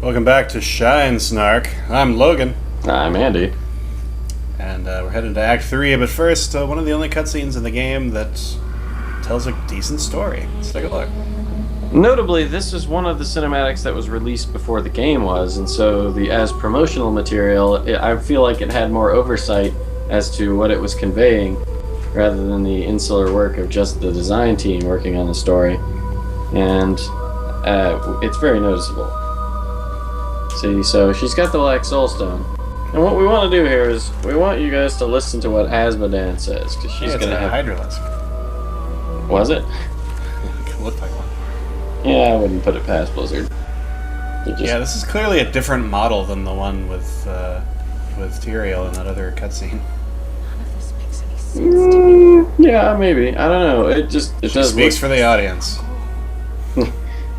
Welcome back to ShineSnark. I'm Logan. I'm Andy. And we're headed to Act 3, but first, one of the only cutscenes in the game that tells a decent story. Let's take a look. Notably, this is one of the cinematics that was released before the game was, and so as promotional material, I feel like it had more oversight as to what it was conveying, rather than the insular work of just the design team working on the story. And it's very noticeable. See, so she's got the Black Soul Stone. And what we want to do here is, we want you guys to listen to what Asmodan says, because she's going to have... Hydralisk. Was it? It looked like one. Yeah, I wouldn't put it past Blizzard. Yeah, this is clearly a different model than the one with Tyrael in that other cutscene. Yeah, maybe. I don't know. It does speaks for the audience.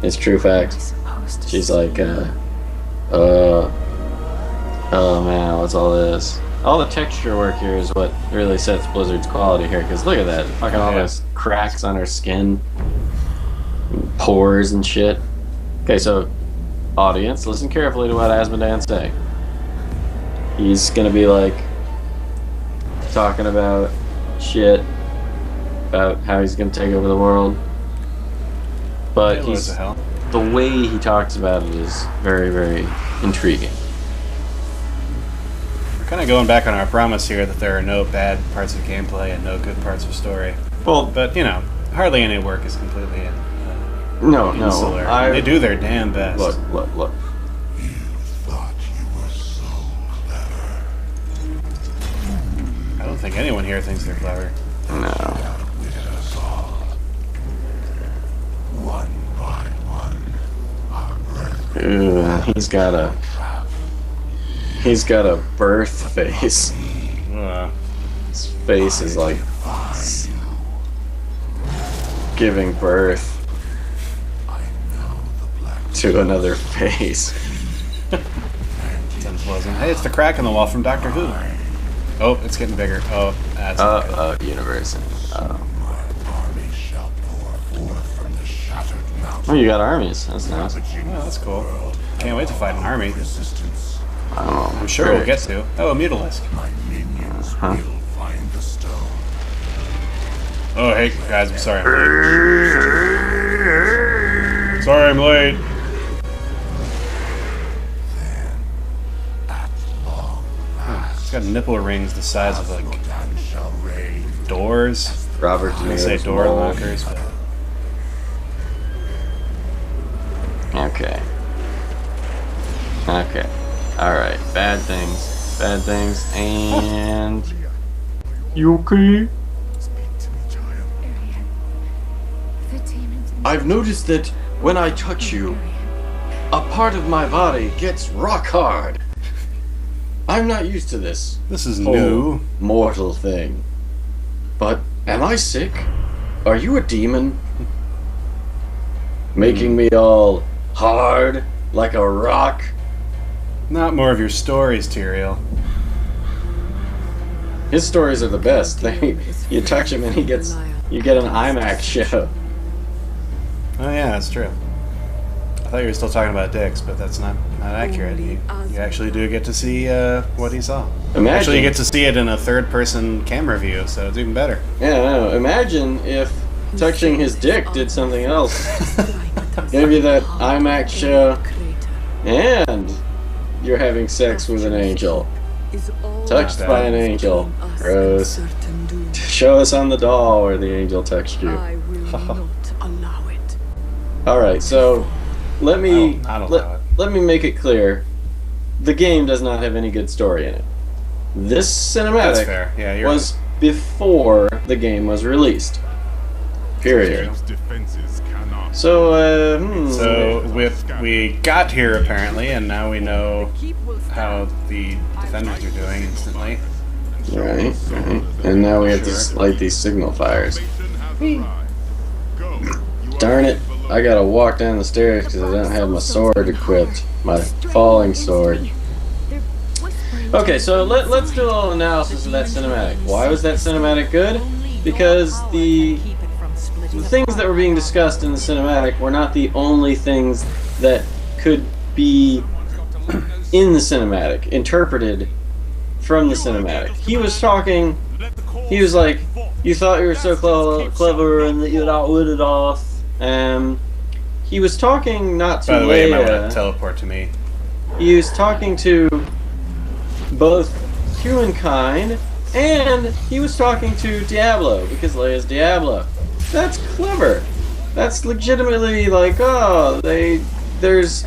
It's true fact. She's like, oh man, what's all this? All the texture work here is what really sets Blizzard's quality here, because look at that. Fucking all those cracks on her skin. Pores and shit. Okay, so, audience, listen carefully to what Asmodan's saying. He's gonna be like, talking about shit, about how he's gonna take over the world. But the way he talks about it is very, very intriguing. We're kind of going back on our promise here that there are no bad parts of gameplay and no good parts of story. Well, but you know, hardly any work is completely insular. They do their damn best. Look. You thought you were so clever. I don't think anyone here thinks they're clever. No. Outwitted us all. One by one, our birth. He's got a birth face. His face is like giving birth to another face. It's unpleasant. Hey, it's the crack in the wall from Doctor Who. Oh, it's getting bigger. Oh, that's not good. Universe. My army shall pour forth from the shattered mountain. Oh, you got armies. That's nice. Oh, that's cool. Can't wait to fight an army. Resistance. I'm sure we'll get to. Oh, a Mutalisk. My minions will find the stone. Oh, hey, guys, I'm sorry. Sorry I'm late. Then, at long last, It's got nipple rings the size of like Logan shall reign. doors. Robert I say door lockers, but Okay. Alright. Bad things. And... You okay? I've noticed that when I touch you, a part of my body gets rock hard. I'm not used to this. this is new. Mortal thing. But am I sick? Are you a demon? Making me all hard like a rock? Not more of your stories, Tyrael. His stories are the best. You touch him and you get an IMAX show. Oh yeah, that's true. I thought you were still talking about dicks, but that's not accurate. You actually do get to see what he saw. Actually, you get to see it in a third-person camera view, so it's even better. Yeah, I know. Imagine if touching his dick did something else. Gave you that IMAX show, and you're having sex with an angel. Touched by an angel. RoS. Show us on the doll where the angel touched you. Alright, so let me make it clear. The game does not have any good story in it. This cinematic was before the game was released. Period. So, So we got here apparently, and now we know how the defenders are doing instantly. Right. And now we have to light these signal fires. Darn it. I gotta walk down the stairs because I don't have my sword equipped. My falling sword. Okay, so let's do a little analysis of that cinematic. Why was that cinematic good? Because the things that were being discussed in the cinematic were not the only things that could be in the cinematic, interpreted from the cinematic. He was talking, he was like, you thought you were so clever and that you'd outwit it off. He was talking not to By the way, you might Leia. want to teleport to me. He was talking to both humankind and he was talking to Diablo, because Leia's Diablo. That's clever. That's legitimately like, oh, there's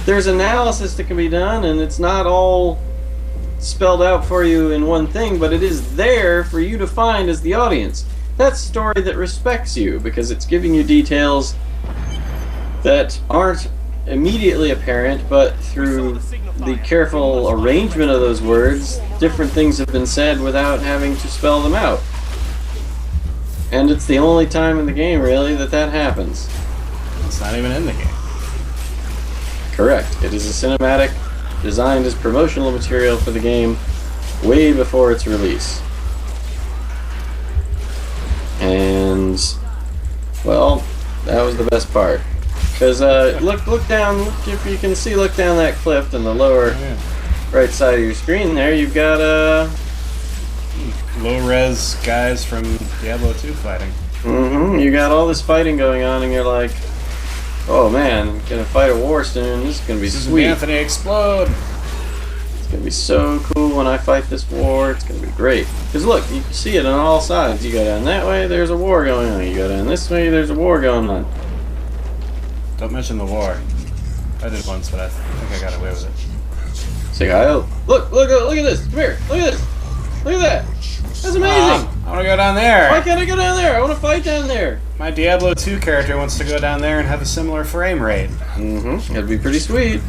analysis that can be done, and it's not all spelled out for you in one thing, but it is there for you to find as the audience. That's a story that respects you, because it's giving you details that aren't immediately apparent, but through the careful arrangement of those words, different things have been said without having to spell them out. And it's the only time in the game, really, that happens. It's not even in the game. Correct. It is a cinematic designed as promotional material for the game way before its release. And, well, that was the best part. Because, look down, if you can see, look down that cliff in the lower right side of your screen there, you've got, low-res guys from Diablo 2 fighting. You got all this fighting going on, and you're like, oh man, I'm gonna fight a war soon, this is gonna be sweet. Anthony, explode! It's gonna be so cool when I fight this war, it's gonna be great. Because look, you can see it on all sides. You go down that way, there's a war going on. You go down this way, there's a war going on. Don't mention the war. I did once, but I think I got away with it. Say, Kyle, look at this, come here, look at this, look at that. That's amazing! I want to go down there! Why can't I go down there? I want to fight down there! My Diablo 2 character wants to go down there and have a similar frame rate. That'd be pretty sweet.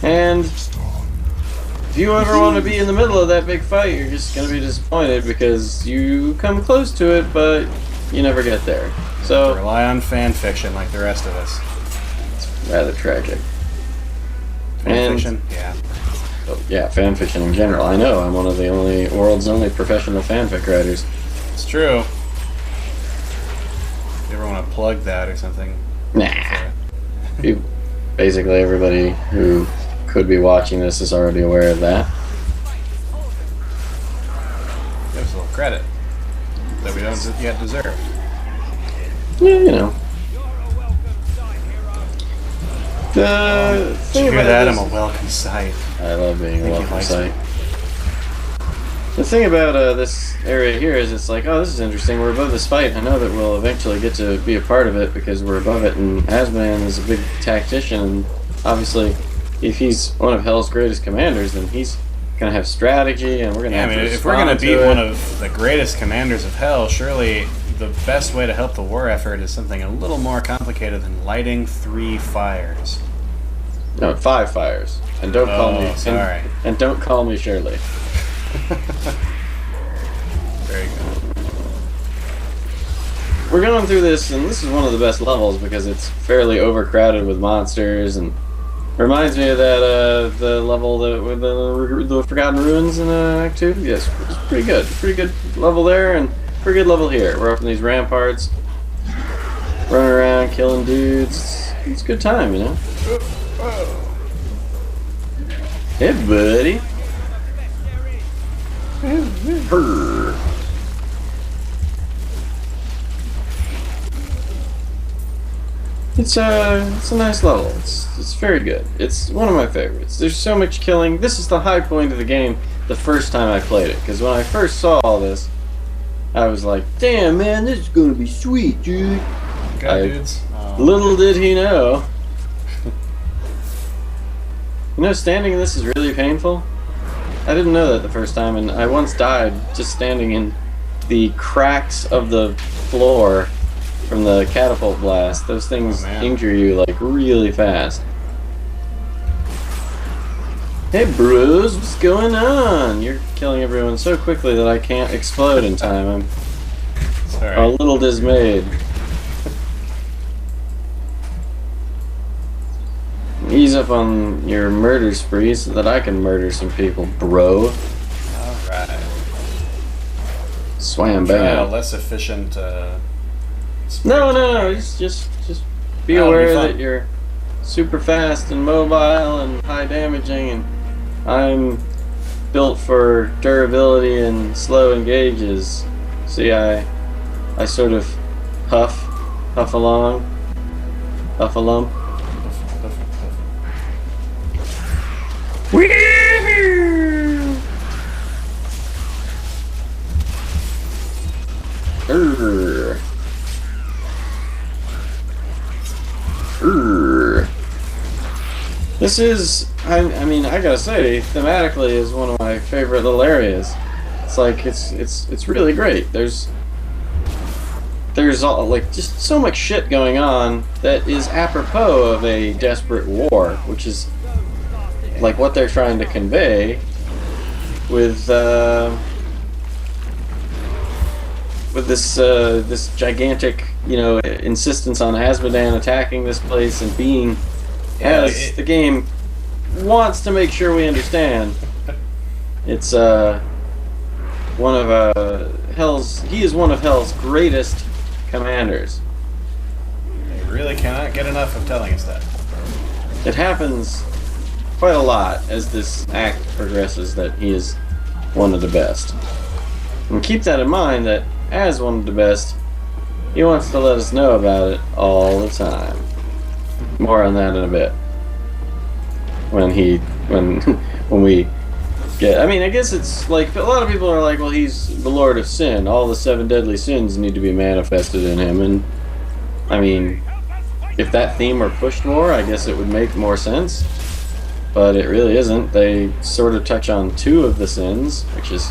And if you ever want to be in the middle of that big fight, you're just going to be disappointed because you come close to it, but you never get there. So rely on fan fiction like the rest of us. It's rather tragic. Fan fiction? Yeah. Yeah, fanfiction in general. I know, I'm one of the world's only professional fanfic writers. It's true. You ever want to plug that or something? Nah. Basically everybody who could be watching this is already aware of that. Give us a little credit that we don't yet deserve. Yeah, you know. The Did you hear that? I'm a welcome sight. I love being a welcome sight. The thing about this area here is it's like, oh, this is interesting. We're above this fight. I know that we'll eventually get to be a part of it because we're above it. And Asman is a big tactician. And obviously, if he's one of Hell's greatest commanders, then he's going to have strategy. And we're going to have to if we're going to beat one of the greatest commanders of Hell, surely the best way to help the war effort is something a little more complicated than lighting 3 fires. No, 5 fires. And don't call me. Sorry. And don't call me Shirley. Very good. We're going through this, and this is one of the best levels because it's fairly overcrowded with monsters, and reminds me of that the level with the Forgotten Ruins in Act 2. Yes, it's pretty good. Pretty good level there, and pretty good level here. We're up in these ramparts, running around, killing dudes. It's a good time, you know. Hey, buddy. Purr. It's a nice level. It's very good. It's one of my favorites. There's so much killing. This is the high point of the game the first time I played it, because when I first saw all this, I was like, damn man, this is gonna be sweet, dude. Dudes. Little did he know. You know, standing in this is really painful. I didn't know that the first time, and I once died just standing in the cracks of the floor from the catapult blast. Those things injure you like really fast. Hey bros, what's going on? You're killing everyone so quickly that I can't explode in time. I'm a little dismayed. Ease up on your murder spree so that I can murder some people, bro. Alright. Swam bam. A less efficient No, just be aware that your super fast and mobile and high damaging, and I'm built for durability and slow engages. See, I sort of huff along, huff a lump. This is, I mean, I gotta say, thematically is one of my favorite little areas. It's like, it's really great. There's all, like, just so much shit going on that is apropos of a desperate war, which is like what they're trying to convey with this gigantic, you know, insistence on Asmodan attacking this place and being, as the game wants to make sure we understand, it's one of he is one of Hell's greatest commanders. They really cannot get enough of telling us that. It happens quite a lot as this act progresses that he is one of the best. And keep that in mind, that as one of the best, he wants to let us know about it all the time. More on that in a bit. When we get, I mean, I guess it's like, a lot of people are like, well, he's the Lord of Sin. All the 7 deadly sins need to be manifested in him. And, I mean, if that theme were pushed more, I guess it would make more sense. But it really isn't. They sort of touch on 2 of the sins, which is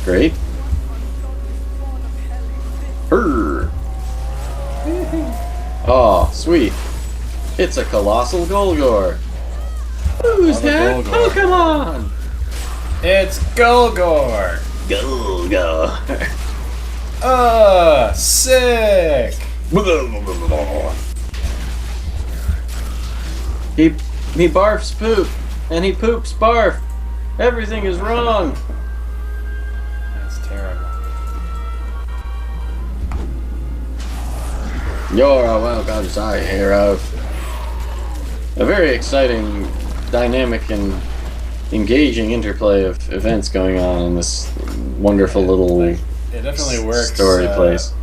great. Oh, sweet. It's a colossal Golgor. Who's that? Golgor. Pokemon! It's Golgor! Golgor. Sick! He barfs poop, and he poops barf. Everything is wrong. That's terrible. You're a welcome sight, hero. A very exciting, dynamic, and engaging interplay of events going on in this wonderful little it definitely works. Story place.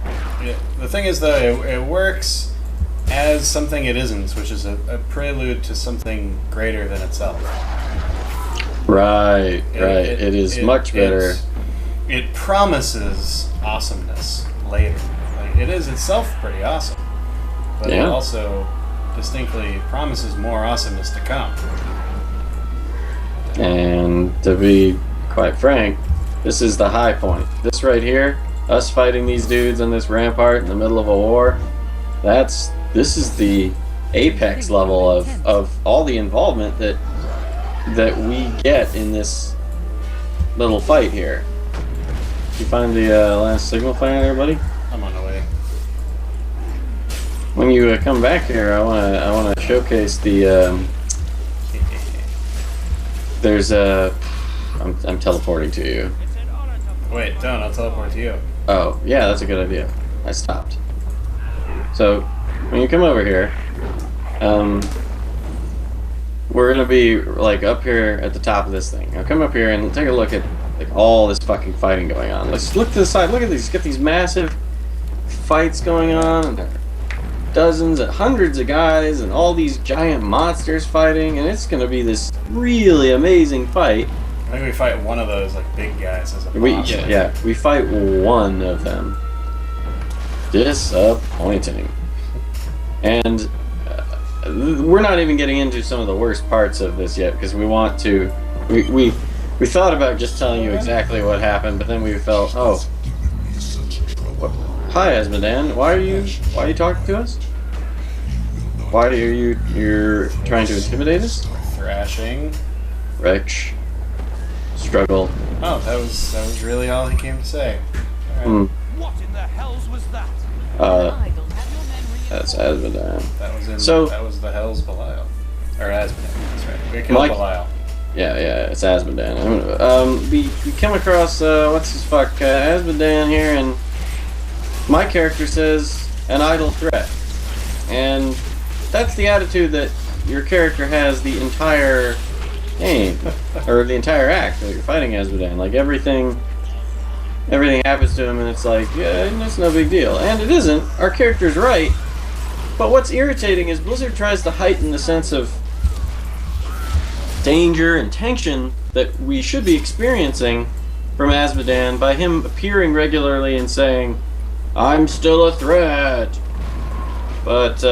The thing is, though, it works as something it isn't, which is a prelude to something greater than itself. Right. It is much better. It promises awesomeness later. Like, it is itself pretty awesome, but it also distinctly promises more awesomeness to come. And to be quite frank, this is the high point. This right here, us fighting these dudes on this rampart in the middle of a war, this is the apex level of all the involvement that we get in this little fight here. Did you find the last signal fire there, buddy? I'm on the way. When you come back here, I wanna showcase the. There's a. I'm teleporting to you. Wait, don't. I'll teleport to you. Oh, yeah, that's a good idea. I stopped. So, when you come over here, we're gonna be like up here at the top of this thing. Now come up here and take a look at like all this fucking fighting going on. Let's look to the side. Look at these. Get these massive fights going on, and dozens and hundreds of guys, and all these giant monsters fighting, and it's gonna be this really amazing fight. I think we fight one of those like big guys as a boss. We fight one of them. Disappointing. And we're not even getting into some of the worst parts of this yet, because we want to. We thought about just telling you exactly what happened, but then we felt, oh, hi Asmodan, why are you talking to us? Why are you're trying to intimidate us? Thrashing. Wretch. Struggle. Oh, that was really all he came to say. All right. What in the hells was that? That's Asmodan. That was the Hell's Belial. Or Asmodan, that's right. We killed Belial. Yeah, it's Asmodan. We come across, Asmodan here, and my character says, an idle threat. And that's the attitude that your character has the entire game, or the entire act that you're fighting Azmodan. Like, everything happens to him, and it's like, yeah, that's no big deal. And it isn't. Our character's right. But what's irritating is Blizzard tries to heighten the sense of danger and tension that we should be experiencing from Azmodan by him appearing regularly and saying, "I'm still a threat." But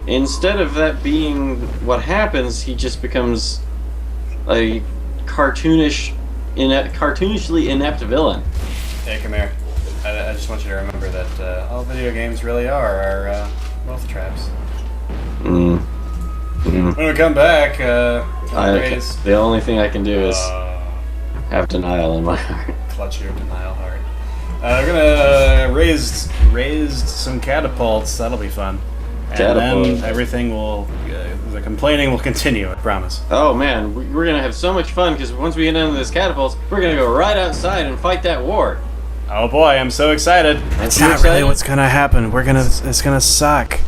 instead of that being what happens, he just becomes a cartoonishly inept villain. Hey, come here. I just want you to remember that all video games really are wealth traps. When we come back, the only thing I can do is have denial in my heart. Clutch your denial heart. We're gonna raise some catapults. That'll be fun. And then everything will, the complaining will continue. I promise. Oh man, we're gonna have so much fun because once we get into this catapults, we're gonna go right outside and fight that war. Oh boy, I'm so excited. That's not really what's gonna happen. It's gonna suck.